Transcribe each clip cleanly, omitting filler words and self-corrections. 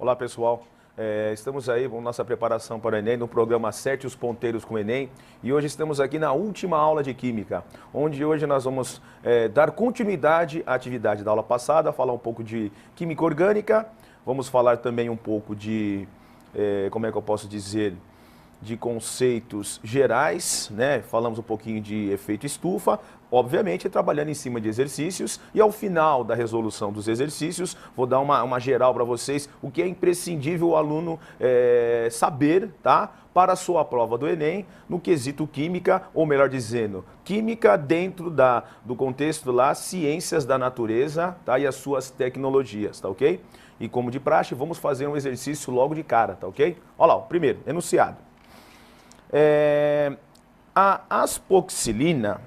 Olá, pessoal. Estamos aí com nossa preparação para o Enem, no programa Acerte os Ponteiros com o Enem. E hoje estamos aqui na última aula de Química, onde hoje nós vamos dar continuidade à atividade da aula passada, falar um pouco de Química Orgânica, vamos falar também um pouco de, como é que eu posso dizer, de conceitos gerais, né? Falamos um pouquinho de efeito estufa, obviamente trabalhando em cima de exercícios, e ao final da resolução dos exercícios vou dar uma geral para vocês, o que é imprescindível o aluno saber, tá? Para a sua prova do Enem, no quesito Química, ou melhor dizendo, Química dentro do contexto lá, Ciências da Natureza, tá? E as suas tecnologias, tá ok? E como de praxe, vamos fazer um exercício logo de cara, tá ok? Olha lá, o primeiro, enunciado. A aspoxilina,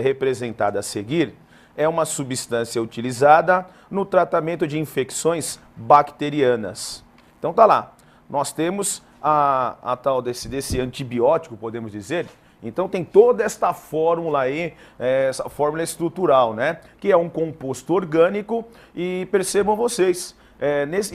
representada a seguir, é uma substância utilizada no tratamento de infecções bacterianas. Então tá lá, nós temos a tal desse antibiótico, podemos dizer. Então tem toda esta fórmula aí, essa fórmula estrutural, né? Que é um composto orgânico e percebam vocês,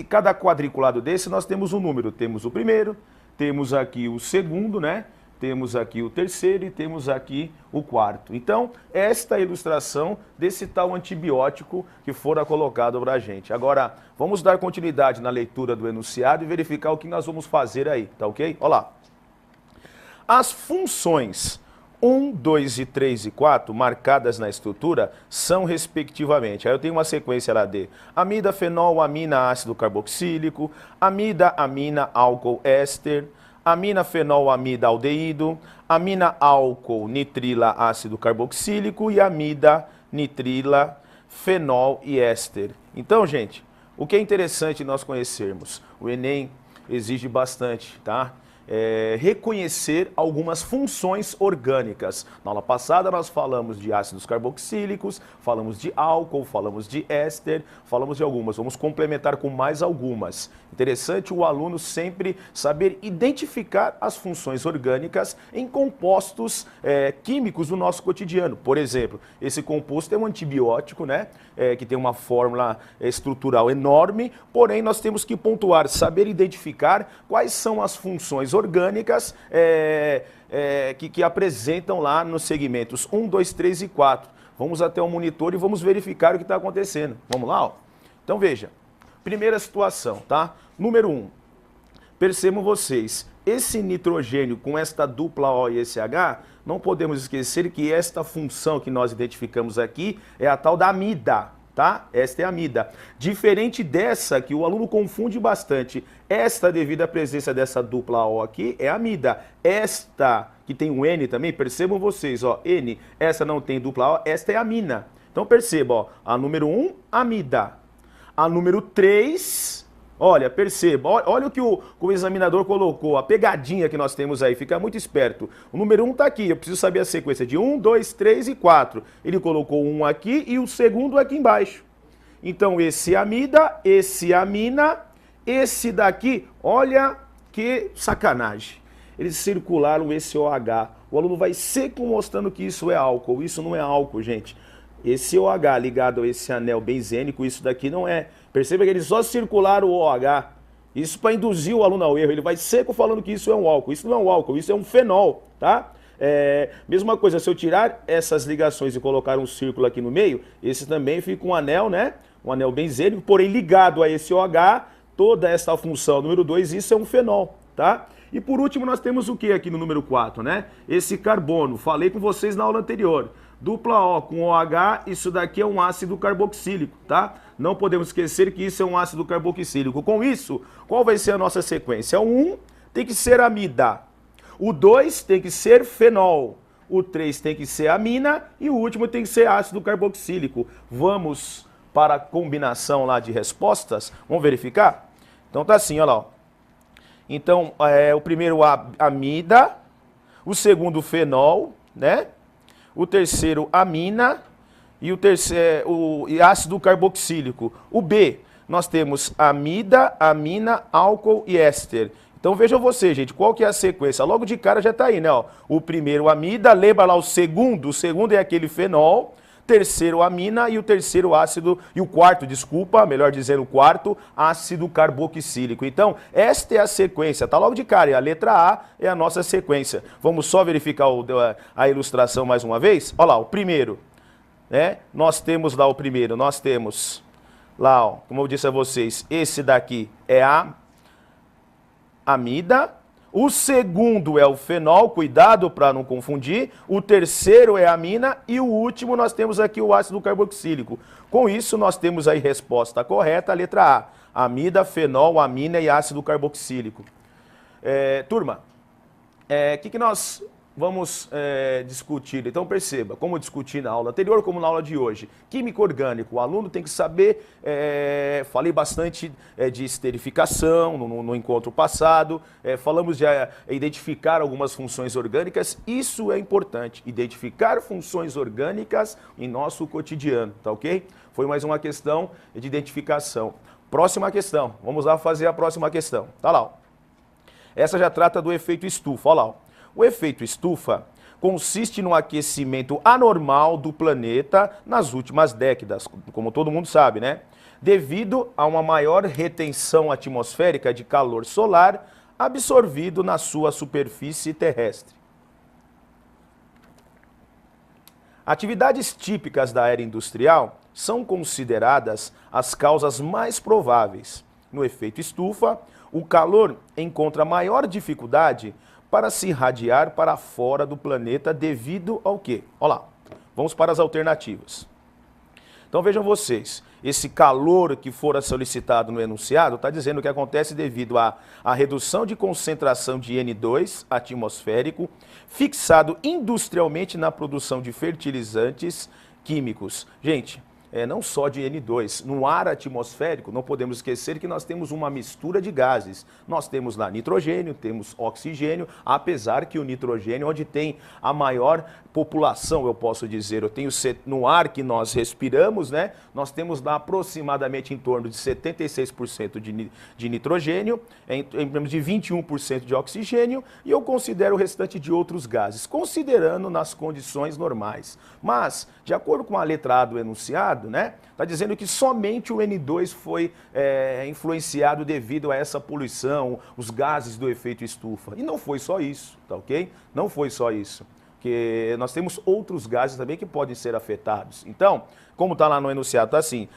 cada quadriculado desse nós temos um número, temos o primeiro, temos aqui o segundo, né? Temos aqui o terceiro e temos aqui o quarto. Então, esta é a ilustração desse tal antibiótico que fora colocado para a gente. Agora, vamos dar continuidade na leitura do enunciado e verificar o que nós vamos fazer aí, tá ok? Olha lá. As funções 1, 2 e 3 e 4, marcadas na estrutura, são respectivamente. Aí eu tenho uma sequência lá de amida, fenol, amina, ácido carboxílico, amida, amina, álcool, éster, amina, fenol, amida, aldeído, amina, álcool, nitrila, ácido carboxílico e amida, nitrila, fenol e éster. Então, gente, o que é interessante nós conhecermos? O Enem exige bastante, tá? Reconhecer algumas funções orgânicas. Na aula passada nós falamos de ácidos carboxílicos, falamos de álcool, falamos de éster, falamos de algumas. Vamos complementar com mais algumas. Interessante o aluno sempre saber identificar as funções orgânicas em compostos químicos do nosso cotidiano. Por exemplo, esse composto é um antibiótico, né? Que tem uma fórmula estrutural enorme, porém nós temos que pontuar, saber identificar quais são as funções orgânicas que apresentam lá nos segmentos 1, 2, 3 e 4. Vamos até o monitor e vamos verificar o que está acontecendo. Vamos lá? Ó. Então veja, primeira situação, tá? Número 1, percebam vocês, esse nitrogênio com esta dupla O e esse H, não podemos esquecer que esta função que nós identificamos aqui é a tal da amida, tá? Esta é a amida. Diferente dessa, que o aluno confunde bastante, esta devido à presença dessa dupla O aqui é a amida. Esta, que tem um N também, percebam vocês, ó, N, essa não tem dupla O, esta é a amina. Então perceba, ó, a número 1, amida. A número 3... Olha, perceba, olha o que o examinador colocou, a pegadinha que nós temos aí, fica muito esperto. O número 1 está aqui, eu preciso saber a sequência de 1, 2, 3 e 4. Ele colocou um aqui e o segundo aqui embaixo. Então esse amida, esse amina, esse daqui, olha que sacanagem. Eles circularam esse OH. O aluno vai seco mostrando que isso é álcool. Isso não é álcool, gente. Esse OH ligado a esse anel benzênico, isso daqui não é. Perceba que eles só circularam o OH. Isso para induzir o aluno ao erro. Ele vai seco falando que isso é um álcool. Isso não é um álcool, isso é um fenol, tá? Mesma coisa, se eu tirar essas ligações e colocar um círculo aqui no meio, esse também fica um anel, né? Um anel benzênico, porém ligado a esse OH, toda essa função número 2, isso é um fenol, tá? E por último nós temos o que aqui no número 4, né? Esse carbono, falei com vocês na aula anterior. Dupla O com OH, isso daqui é um ácido carboxílico, tá? Não podemos esquecer que isso é um ácido carboxílico. Com isso, qual vai ser a nossa sequência? O 1 tem que ser amida, o 2 tem que ser fenol, o 3 tem que ser amina e o último tem que ser ácido carboxílico. Vamos para a combinação lá de respostas? Vamos verificar? Então tá assim, olha lá. Ó. Então, o primeiro amida, o segundo fenol, né? O terceiro amina e o terceiro ácido carboxílico. O B, nós temos amida, amina, álcool e éster. Então vejam vocês, gente, qual que é a sequência? Logo de cara já está aí, né? Ó. O primeiro amida, lembra lá o segundo é aquele fenol, terceiro amina e o terceiro ácido, e o quarto, desculpa, melhor dizendo, o quarto ácido carboxílico. Então, esta é a sequência, tá logo de cara, e a letra A é a nossa sequência. Vamos só verificar a ilustração mais uma vez? Olha lá, o primeiro, né? Nós temos lá o primeiro, nós temos lá, ó, como eu disse a vocês, esse daqui é a amida. O segundo é o fenol, cuidado para não confundir. O terceiro é a amina e o último nós temos aqui o ácido carboxílico. Com isso nós temos aí resposta correta, a letra A. Amida, fenol, amina e ácido carboxílico. Turma, o que nós vamos discutir? Então perceba, como discuti na aula anterior, como na aula de hoje. Químico orgânico, o aluno tem que saber, falei bastante de esterificação no encontro passado, falamos de identificar algumas funções orgânicas, isso é importante, identificar funções orgânicas em nosso cotidiano, tá ok? Foi mais uma questão de identificação. Próxima questão, vamos lá fazer a próxima questão, tá lá, ó. Essa já trata do efeito estufa, olha lá, ó. O efeito estufa consiste no aquecimento anormal do planeta nas últimas décadas, como todo mundo sabe, né? Devido a uma maior retenção atmosférica de calor solar absorvido na sua superfície terrestre. Atividades típicas da era industrial são consideradas as causas mais prováveis. No efeito estufa, o calor encontra maior dificuldade para se irradiar para fora do planeta devido ao quê? Olha lá, vamos para as alternativas. Então vejam vocês, esse calor que fora solicitado no enunciado está dizendo que acontece devido à redução de concentração de N2 atmosférico fixado industrialmente na produção de fertilizantes químicos. Gente, não só de N2, no ar atmosférico não podemos esquecer que nós temos uma mistura de gases. Nós temos lá nitrogênio, temos oxigênio, apesar que o nitrogênio, onde tem a maior população, eu posso dizer, eu tenho no ar que nós respiramos, né? Nós temos lá aproximadamente em torno de 76% de nitrogênio, em termos de 21% de oxigênio, e eu considero o restante de outros gases, considerando nas condições normais. Mas, de acordo com a letra A do enunciado, né? Está dizendo que somente o N2 foi influenciado devido a essa poluição, os gases do efeito estufa. E não foi só isso, tá ok? Não foi só isso. Porque nós temos outros gases também que podem ser afetados. Então, como está lá no enunciado, está assim,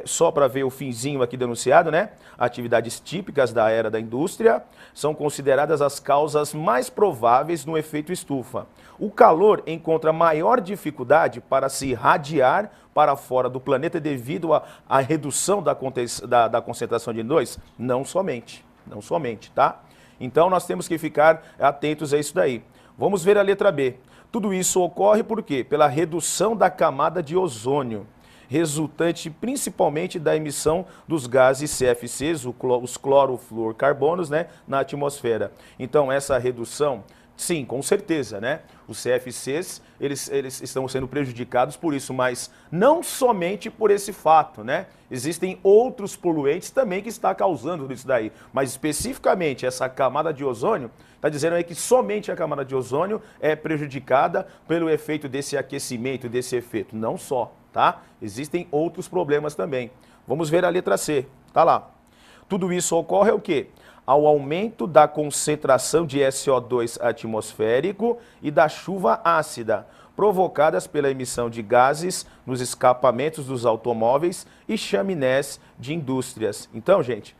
só para ver o finzinho aqui do enunciado, né? Atividades típicas da era da indústria são consideradas as causas mais prováveis no efeito estufa. O calor encontra maior dificuldade para se irradiar para fora do planeta devido à redução da concentração de N2? Não somente, tá? Então nós temos que ficar atentos a isso daí. Vamos ver a letra B. Tudo isso ocorre por quê? Pela redução da camada de ozônio, resultante principalmente da emissão dos gases CFCs, os clorofluorcarbonos, né, na atmosfera. Então essa redução, sim, com certeza, né? Os CFCs, eles estão sendo prejudicados por isso, mas não somente por esse fato, né? Existem outros poluentes também que estão causando isso daí, mas especificamente essa camada de ozônio, está dizendo aí que somente a camada de ozônio é prejudicada pelo efeito desse aquecimento, desse efeito, não só, tá? Existem outros problemas também. Vamos ver a letra C, tá lá. Tudo isso ocorre o quê? Ao aumento da concentração de SO2 atmosférico e da chuva ácida, provocadas pela emissão de gases nos escapamentos dos automóveis e chaminés de indústrias. Então, gente,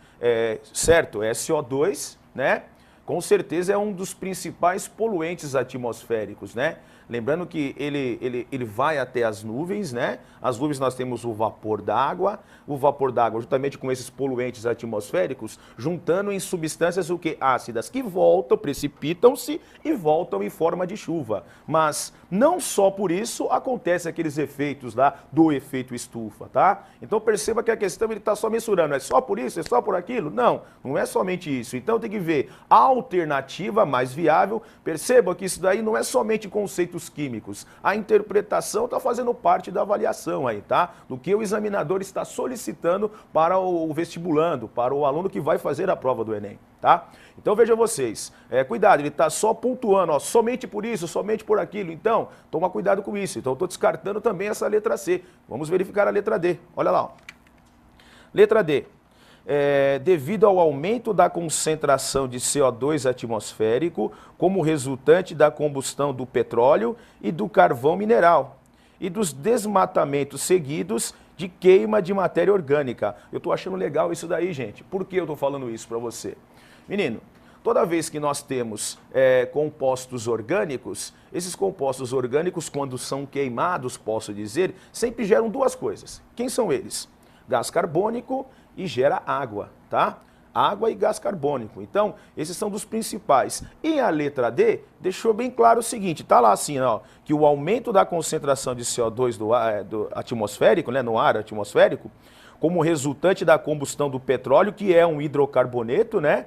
certo, SO2, né? Com certeza é um dos principais poluentes atmosféricos, né? Lembrando que ele vai até as nuvens, né? As nuvens nós temos o vapor d'água, juntamente com esses poluentes atmosféricos, juntando em substâncias o que? Ácidas, que voltam, precipitam-se e voltam em forma de chuva. Mas não só por isso acontecem aqueles efeitos lá do efeito estufa, tá? Então perceba que a questão ele está só mensurando, é só por isso, é só por aquilo? Não, não é somente isso. Então tem que ver a alternativa mais viável. Perceba que isso daí não é somente conceito produtos químicos. A interpretação está fazendo parte da avaliação aí, tá? Do que o examinador está solicitando para o vestibulando, para o aluno que vai fazer a prova do Enem, tá? Então veja vocês, cuidado, ele está só pontuando, ó, somente por isso, somente por aquilo, então toma cuidado com isso. Então eu estou descartando também essa letra C. Vamos verificar a letra D, olha lá, ó. Letra D. Devido ao aumento da concentração de CO2 atmosférico como resultante da combustão do petróleo e do carvão mineral e dos desmatamentos seguidos de queima de matéria orgânica. Eu estou achando legal isso daí, gente. Por que eu estou falando isso para você? Menino, toda vez que nós temos compostos orgânicos, esses compostos orgânicos, quando são queimados, posso dizer, sempre geram duas coisas. Quem são eles? Gás carbônico e gera água, tá? Água e gás carbônico. Então, esses são dos principais. E a letra D deixou bem claro o seguinte, tá lá assim, ó, que o aumento da concentração de CO2 do atmosférico, né, no ar atmosférico, como resultante da combustão do petróleo, que é um hidrocarboneto, né,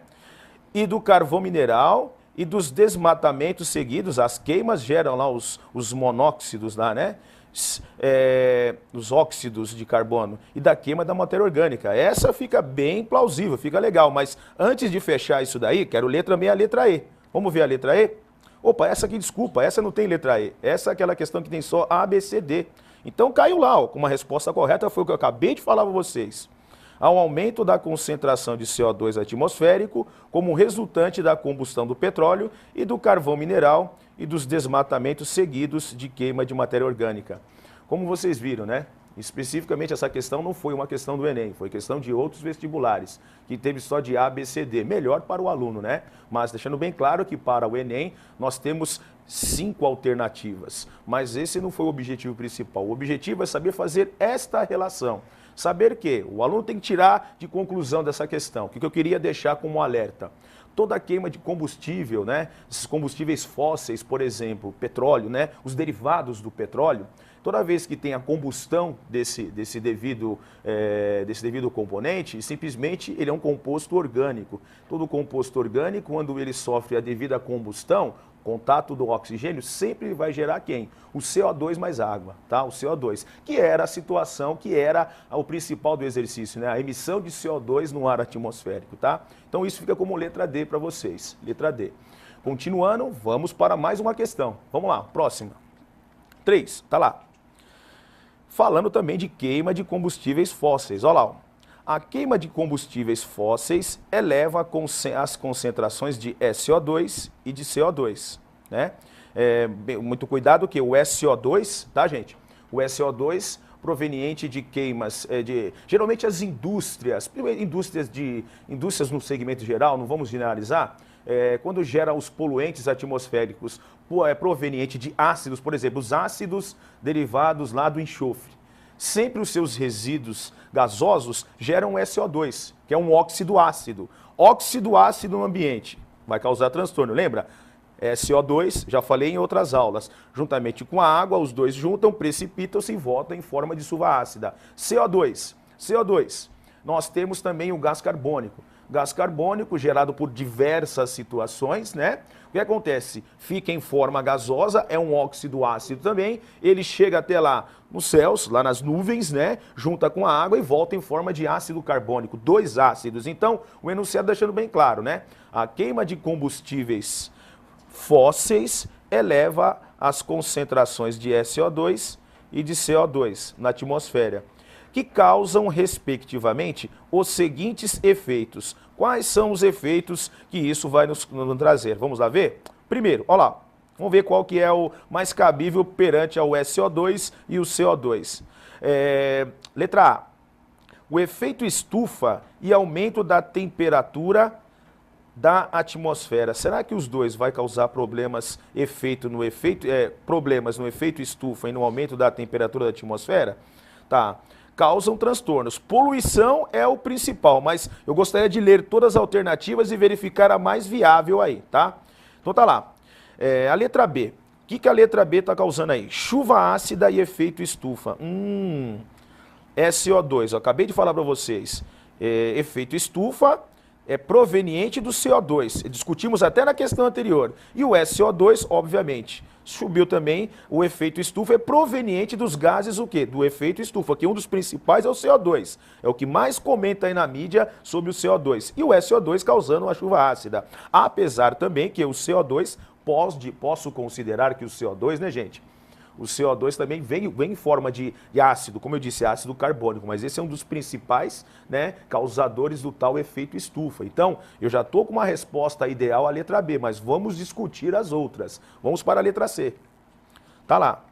e do carvão mineral e dos desmatamentos seguidos, as queimas geram lá os monóxidos lá, né, os óxidos de carbono e da queima da matéria orgânica. Essa fica bem plausível, fica legal, mas antes de fechar isso daí, quero letra B, a letra E. Vamos ver a letra E? Opa, essa aqui, desculpa, essa não tem letra E. Essa é aquela questão que tem só A, B, C, D. Então caiu lá, ó, com uma resposta correta, foi o que eu acabei de falar para vocês. Ao aumento da concentração de CO2 atmosférico como resultante da combustão do petróleo e do carvão mineral e dos desmatamentos seguidos de queima de matéria orgânica. Como vocês viram, né? Especificamente essa questão não foi uma questão do Enem, foi questão de outros vestibulares, que teve só de A, B, C, D. Melhor para o aluno, né? Mas deixando bem claro que para o Enem nós temos 5 alternativas, mas esse não foi o objetivo principal. O objetivo é saber fazer esta relação. Saber que o aluno tem que tirar de conclusão dessa questão. O que eu queria deixar como alerta? Toda a queima de combustível, né? Esses combustíveis fósseis, por exemplo, petróleo, né? Os derivados do petróleo, toda vez que tem a combustão desse devido componente, simplesmente ele é um composto orgânico. Todo composto orgânico, quando ele sofre a devida combustão, contato do oxigênio, sempre vai gerar quem? O CO2 mais água, tá? O CO2, que era a situação, que era o principal do exercício, né? A emissão de CO2 no ar atmosférico, tá? Então isso fica como letra D para vocês, letra D. Continuando, vamos para mais uma questão. Vamos lá, próxima. 3, tá lá. Falando também de queima de combustíveis fósseis, olha lá, ó. A queima de combustíveis fósseis eleva as concentrações de SO2 e de CO2, né? Muito cuidado que o SO2, tá, gente? O SO2 proveniente de queimas, geralmente as indústrias no segmento geral, não vamos generalizar, quando gera os poluentes atmosféricos proveniente de ácidos, por exemplo, os ácidos derivados lá do enxofre. Sempre os seus resíduos gasosos geram SO2, que é um óxido ácido. Óxido ácido no ambiente vai causar transtorno, lembra? SO2, já falei em outras aulas, juntamente com a água, os dois juntam, precipitam-se e voltam em forma de chuva ácida. CO2, nós temos também o gás carbônico. Gás carbônico gerado por diversas situações, né? O que acontece? Fica em forma gasosa, é um óxido ácido também, ele chega até lá nos céus, lá nas nuvens, né? Junta com a água e volta em forma de ácido carbônico, 2 ácidos. Então, o enunciado deixando bem claro, né? A queima de combustíveis fósseis eleva as concentrações de SO2 e de CO2 na atmosfera, que causam, respectivamente, os seguintes efeitos. Quais são os efeitos que isso vai nos trazer? Vamos lá ver? Primeiro, olha lá, vamos ver qual que é o mais cabível perante ao SO2 e o CO2. Letra A, o efeito estufa e aumento da temperatura da atmosfera. Será que os dois vai causar problemas no efeito estufa e no aumento da temperatura da atmosfera? Tá. Causam transtornos. Poluição é o principal, mas eu gostaria de ler todas as alternativas e verificar a mais viável aí, tá? Então tá lá. A letra B. O que a letra B está causando aí? Chuva ácida e efeito estufa. SO2, eu acabei de falar para vocês. Efeito estufa é proveniente do CO2. Discutimos até na questão anterior. E o SO2, obviamente, subiu também, o efeito estufa é proveniente dos gases o quê? Do efeito estufa, que um dos principais é o CO2. É o que mais comenta aí na mídia sobre o CO2. E o SO2 causando uma chuva ácida. Apesar também que o CO2, posso considerar que o CO2, né, gente? O CO2 também vem em forma de ácido, como eu disse, ácido carbônico, mas esse é um dos principais, né, causadores do tal efeito estufa. Então, eu já estou com uma resposta ideal à letra B, mas vamos discutir as outras. Vamos para a letra C. Tá lá.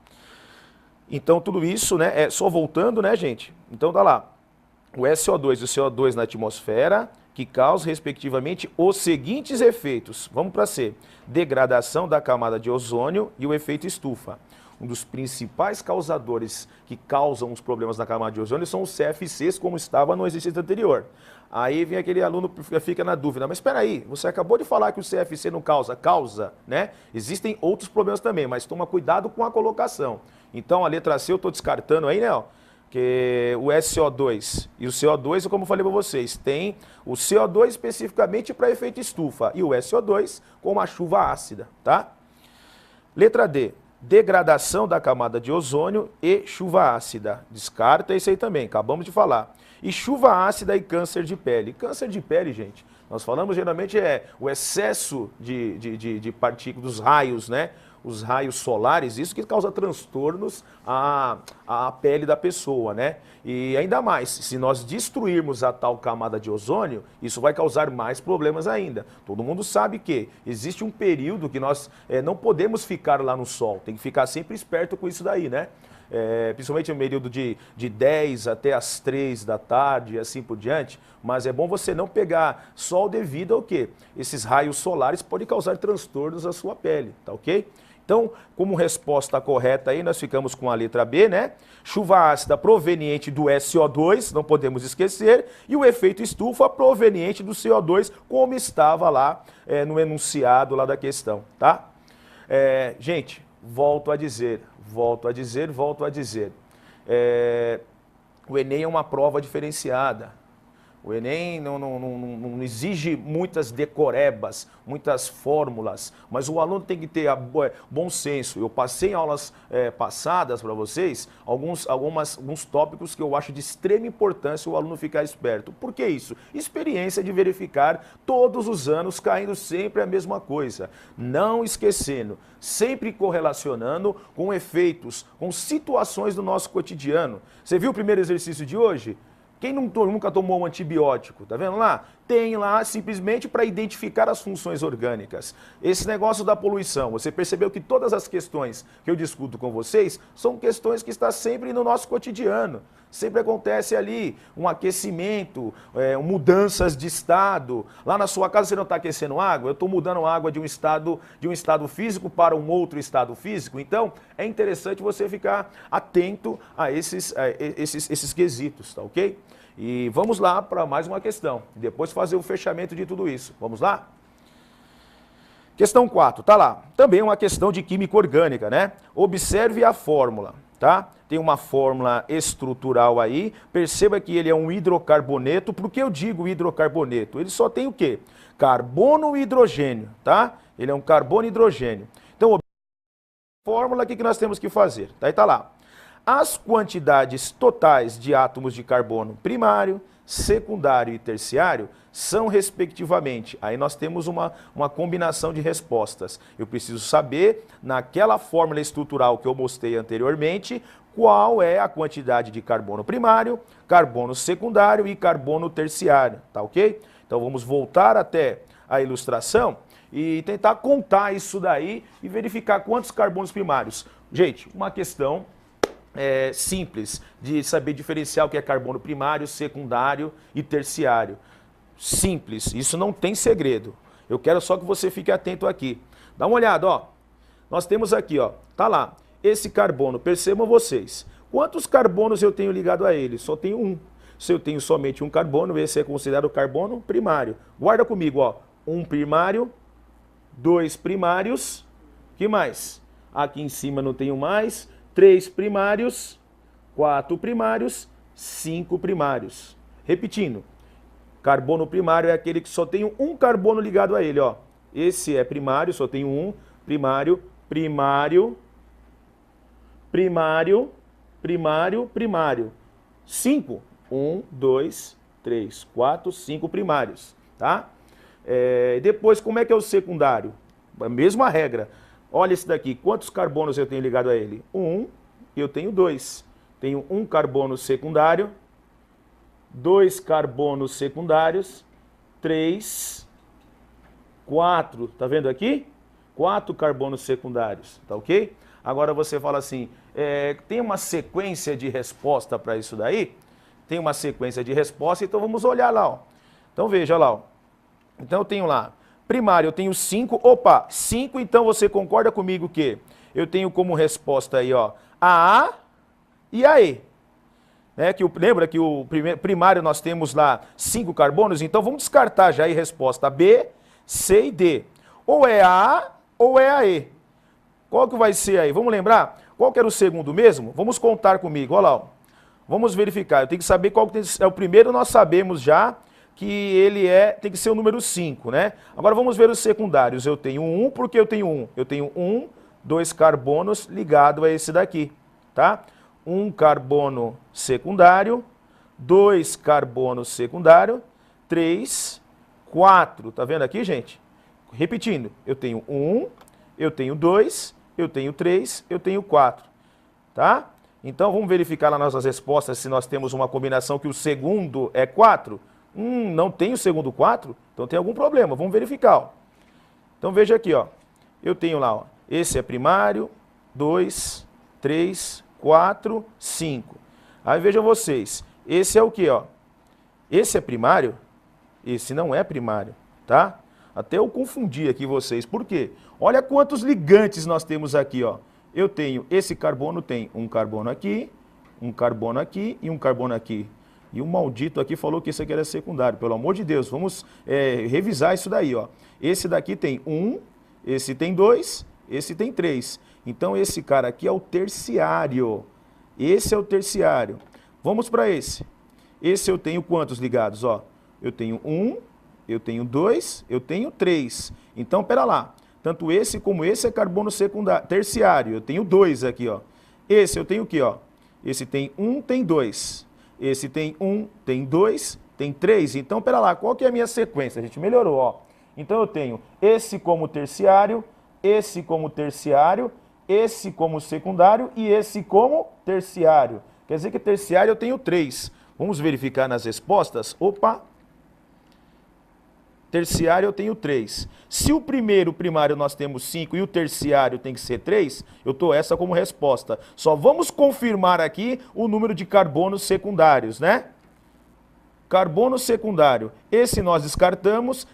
Então, tudo isso, né, só voltando, né, gente? Então, tá lá. O SO2 e o CO2 na atmosfera, que causam, respectivamente, os seguintes efeitos. Vamos para C. Degradação da camada de ozônio e o efeito estufa. Um dos principais causadores que causam os problemas na camada de ozônio são os CFCs, como estava no exercício anterior. Aí vem aquele aluno que fica na dúvida, mas espera aí, você acabou de falar que o CFC não causa, né? Existem outros problemas também, mas toma cuidado com a colocação. Então a letra C eu estou descartando aí, né? Ó, que o SO2 e o CO2, como eu falei para vocês, tem o CO2 especificamente para efeito estufa e o SO2 com uma chuva ácida, tá? Letra D. Degradação da camada de ozônio e chuva ácida. Descarta isso aí também, acabamos de falar. E chuva ácida e câncer de pele. Câncer de pele, gente, nós falamos geralmente o excesso de partículas, dos raios, né? Os raios solares, isso que causa transtornos à pele da pessoa, né? E ainda mais, se nós destruirmos a tal camada de ozônio, isso vai causar mais problemas ainda. Todo mundo sabe que existe um período que nós não podemos ficar lá no sol, tem que ficar sempre esperto com isso daí, né? Principalmente no período de 10 até as 3 da tarde e assim por diante, mas é bom você não pegar sol devido ao quê? Esses raios solares podem causar transtornos à sua pele, tá ok? Então, como resposta correta aí, nós ficamos com a letra B, né? Chuva ácida proveniente do SO2, não podemos esquecer, e o efeito estufa proveniente do CO2, como estava lá no enunciado lá da questão, tá? Gente, volto a dizer. O Enem é uma prova diferenciada. O Enem não exige muitas decorebas, muitas fórmulas, mas o aluno tem que ter bom senso. Eu passei em aulas passadas para vocês alguns tópicos que eu acho de extrema importância o aluno ficar esperto. Por que isso? Experiência de verificar todos os anos caindo sempre a mesma coisa. Não esquecendo, sempre correlacionando com efeitos, com situações do nosso cotidiano. Você viu o primeiro exercício de hoje? Quem nunca tomou um antibiótico, tá vendo lá? Tem lá simplesmente para identificar as funções orgânicas. Esse negócio da poluição, você percebeu que todas as questões que eu discuto com vocês são questões que estão sempre no nosso cotidiano. Sempre acontece ali um aquecimento, mudanças de estado. Lá na sua casa você não está aquecendo água, eu estou mudando água de um estado físico para um outro estado físico. Então, é interessante você ficar atento a esses quesitos, tá ok? E vamos lá para mais uma questão, depois fazer o fechamento de tudo isso. Vamos lá? Questão 4, tá lá. Também uma questão de química orgânica, né? Observe a fórmula, tá? Tem uma fórmula estrutural aí. Perceba que ele é um hidrocarboneto. Por que eu digo hidrocarboneto? Ele só tem o quê? Carbono e hidrogênio, tá? Ele é um carbono e hidrogênio. Então, a fórmula, o que nós temos que fazer? Aí tá lá. As quantidades totais de átomos de carbono primário, secundário e terciário são respectivamente. Aí nós temos uma combinação de respostas. Eu preciso saber, naquela fórmula estrutural que eu mostrei anteriormente, qual é a quantidade de carbono primário, carbono secundário e carbono terciário, tá ok? Então vamos voltar até a ilustração e tentar contar isso daí e verificar quantos carbonos primários. Gente, uma questão simples de saber diferenciar o que é carbono primário, secundário e terciário. Simples, isso não tem segredo. Eu quero só que você fique atento aqui. Dá uma olhada, ó. Nós temos aqui, ó, tá lá, esse carbono, percebam vocês. Quantos carbonos eu tenho ligado a ele? Só tenho um. Se eu tenho somente um carbono, esse é considerado carbono primário. Guarda comigo, ó. Um primário, dois primários, que mais? Aqui em cima não tenho mais. 3 primários, 4 primários, 5 primários. Repetindo, Carbono primário é aquele que só tem um carbono ligado a ele, ó. Esse é primário, só tem um, primário, primário, primário, primário, primário. 5. 1, 2, 3, 4, 5 primários, tá? Depois, como é que é o secundário? A mesma regra. Olha esse daqui, quantos carbonos eu tenho ligado a ele? 1, eu tenho 2. Tenho um carbono secundário, 2 carbonos secundários, 3, 4, tá vendo aqui? 4 carbonos secundários, tá ok? Agora você fala assim, tem uma sequência de resposta para isso daí? Tem uma sequência de resposta, então vamos olhar lá, ó. Então veja lá, ó. Então eu tenho lá, primário eu tenho 5, opa, 5, então você concorda comigo que eu tenho como resposta aí, ó, a A e a E. Lembra que o primário nós temos lá 5 carbonos, então vamos descartar já aí resposta B, C e D. Ou é a A ou é a E. Qual que vai ser aí? Vamos lembrar? Qual que era o segundo mesmo? Vamos contar comigo, olha lá, ó. Vamos verificar, eu tenho que saber qual que é o primeiro, nós sabemos já que ele tem que ser o número 5, né? Agora vamos ver os secundários. Eu tenho 1, porque eu tenho 1? Eu tenho 1, 2 carbonos ligado a esse daqui, tá? 1 carbono secundário, 2 carbonos secundário, 3, 4. Tá vendo aqui, gente? Repetindo, eu tenho 1, eu tenho 2, eu tenho 3, eu tenho 4, tá? Então vamos verificar nas nossas respostas se nós temos uma combinação que o segundo é 4. Não tem o segundo 4, então tem algum problema, vamos verificar, ó. Então veja aqui, ó. Eu tenho lá, ó, esse é primário, 2, 3, 4, 5. Aí vejam vocês, esse é o que, ó? Esse é primário, esse não é primário, tá? Até eu confundi aqui vocês, por quê? Olha quantos ligantes nós temos aqui, ó. Eu tenho, esse carbono tem um carbono aqui e um carbono aqui. E o maldito aqui falou que isso aqui era secundário. Pelo amor de Deus, vamos revisar isso daí, ó. Esse daqui tem 1, esse tem 2, esse tem 3. Então esse cara aqui é o terciário. Esse é o terciário. Vamos para esse. Esse eu tenho quantos ligados, ó? Eu tenho 1, eu tenho 2, eu tenho 3. Então, pera lá. Tanto esse como esse é carbono secundário, terciário. Eu tenho 2 aqui, ó. Esse eu tenho o quê, ó? Esse tem 1, tem 2. Esse tem 1, tem 2, tem 3. Então, pera lá, qual que é a minha sequência? A gente melhorou, ó. Então eu tenho esse como terciário, esse como terciário, esse como secundário e esse como terciário. Quer dizer que terciário eu tenho 3. Vamos verificar nas respostas. Opa! Terciário eu tenho 3. Se o primário nós temos 5 e o terciário tem que ser 3, eu estou essa como resposta. Só vamos confirmar aqui o número de carbonos secundários, né? Carbono secundário, esse nós descartamos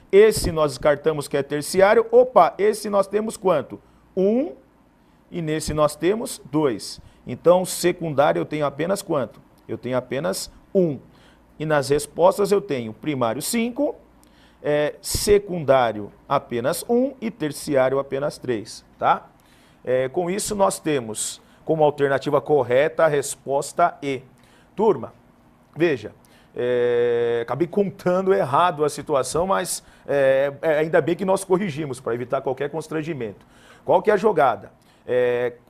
que é terciário. Opa, esse nós temos quanto? 1 e nesse nós temos 2. Então, secundário eu tenho apenas quanto? Eu tenho apenas 1. E nas respostas eu tenho primário 5, secundário apenas 1 e terciário apenas 3, tá? Com isso nós temos como alternativa correta a resposta E. Turma, veja, acabei contando errado a situação, mas ainda bem que nós corrigimos para evitar qualquer constrangimento. Qual que é a jogada?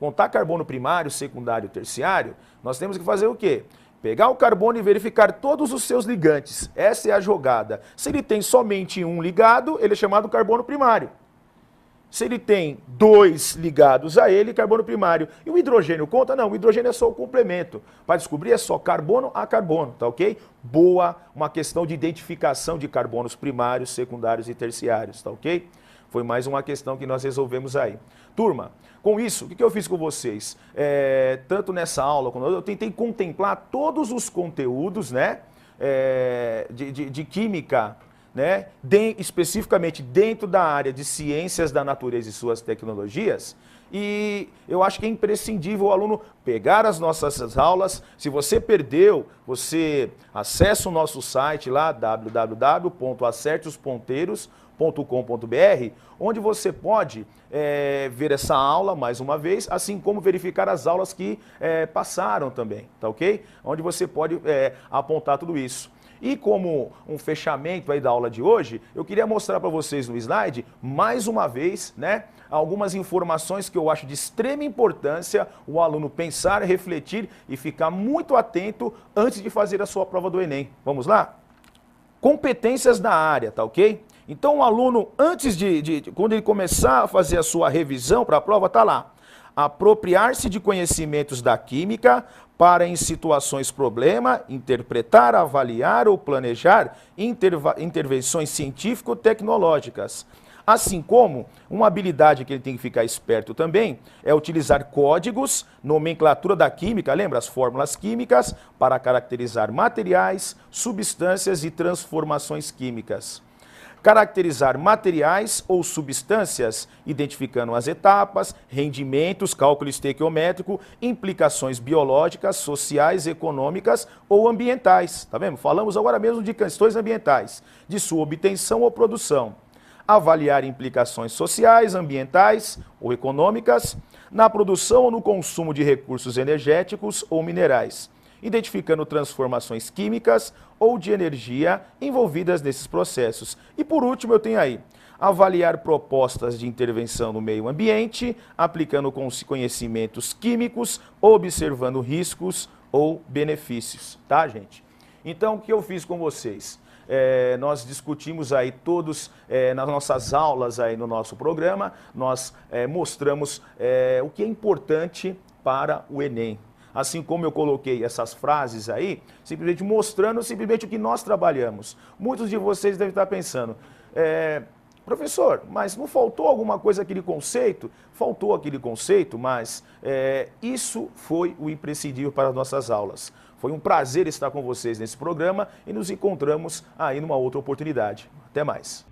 Contar carbono primário, secundário, terciário, nós temos que fazer o quê? Pegar o carbono e verificar todos os seus ligantes. Essa é a jogada. Se ele tem somente um ligado, ele é chamado carbono primário. Se ele tem 2 ligados a ele, carbono primário. E o hidrogênio conta? Não, o hidrogênio é só o complemento. Para descobrir é só carbono a carbono, tá ok? Boa, uma questão de identificação de carbonos primários, secundários e terciários, tá ok? Foi mais uma questão que nós resolvemos aí. Turma, com isso, o que eu fiz com vocês? Tanto nessa aula, eu tentei contemplar todos os conteúdos, né, de química, né, especificamente dentro da área de ciências da natureza e suas tecnologias. E eu acho que é imprescindível o aluno pegar as nossas aulas. Se você perdeu, você acessa o nosso site lá, www.acerteosponteiros.com.br, onde você pode ver essa aula mais uma vez, assim como verificar as aulas que passaram também, tá ok? Onde você pode apontar tudo isso. E como um fechamento aí da aula de hoje, eu queria mostrar para vocês no slide, mais uma vez, né, algumas informações que eu acho de extrema importância o aluno pensar, refletir e ficar muito atento antes de fazer a sua prova do Enem. Vamos lá? Competências da área, tá ok? Então o aluno, antes quando ele começar a fazer a sua revisão para a prova, tá lá. Apropriar-se de conhecimentos da química para, em situações problema, interpretar, avaliar ou planejar intervenções científico-tecnológicas. Assim como, uma habilidade que ele tem que ficar esperto também é utilizar códigos, nomenclatura da química, lembra as fórmulas químicas, para caracterizar materiais, substâncias e transformações químicas. Caracterizar materiais ou substâncias, identificando as etapas, rendimentos, cálculo estequiométrico, implicações biológicas, sociais, econômicas ou ambientais. Tá vendo? Falamos agora mesmo de questões ambientais, de sua obtenção ou produção. Avaliar implicações sociais, ambientais ou econômicas na produção ou no consumo de recursos energéticos ou minerais, identificando transformações químicas ou de energia envolvidas nesses processos. E por último eu tenho aí, avaliar propostas de intervenção no meio ambiente, aplicando conhecimentos químicos, observando riscos ou benefícios, tá, gente? Então, o que eu fiz com vocês? Nós discutimos aí todos, nas nossas aulas aí no nosso programa, nós mostramos o que é importante para o Enem. Assim como eu coloquei essas frases aí, simplesmente mostrando simplesmente o que nós trabalhamos. Muitos de vocês devem estar pensando, professor, mas não faltou alguma coisa aquele conceito? Faltou aquele conceito, mas isso foi o imprescindível para as nossas aulas. Foi um prazer estar com vocês nesse programa e nos encontramos aí numa outra oportunidade. Até mais.